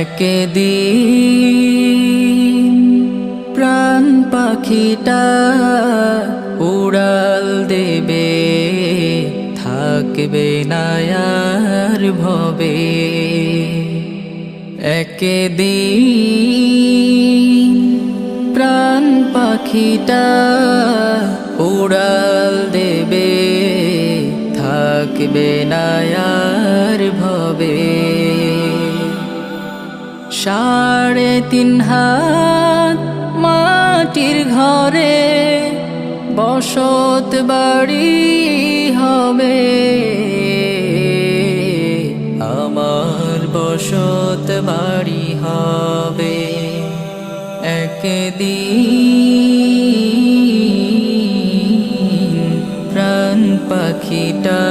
একদিন প্রাণ পাখিটা উড়াল দেবে, থাকবে না আর ভবে। একদিন প্রাণ পাখিটা উড়াল দেবে, থাকবে না আর ভবে। 3.5 হাত মাটির ঘরে বসত বাড়ি হবে, আমার বসত বাড়ি হবে। একদিন প্রাণ পাখিটা